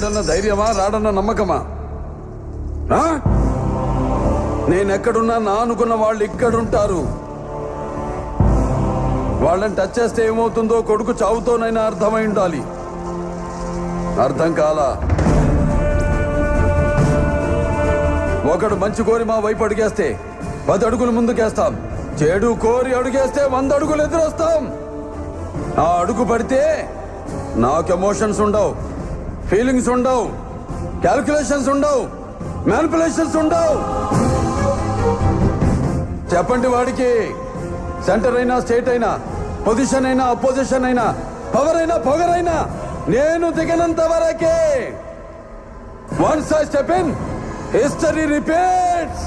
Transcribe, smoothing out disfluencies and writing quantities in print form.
లేడన్న ధైర్యమా, రాడన్న నమ్మకమా? నేనెక్కడున్నా నా అనుకున్న వాళ్ళు ఇక్కడుంటారు. వాళ్ళని టచ్ చేస్తే ఏమవుతుందో కొడుకు చావుతోనైనా అర్థమై ఉండాలి. అర్థం కాలా? ఒకడు మంచి కోరి మా వైపు అడుగేస్తే 10 అడుగులు ముందుకేస్తాం. చెడు కోరి అడుగేస్తే 100 అడుగులు ఎదురొస్తాం. ఆ అడుగు పడితే నాకు ఎమోషన్స్ ఉండవు, ఫీలింగ్స్ ఉండవు, క్యాల్కులేషన్స్ ఉండవు, మ్యానిపులేషన్స్ ఉండవు. చెప్పండి వాడికి. సెంటర్ అయినా, స్టేట్ అయినా, పొజిషన్ అయినా, అపోజిషన్ అయినా, పవర్ అయినా, పొగరైనా నేను దిగనంత వరకే. Once I step in, history repeats.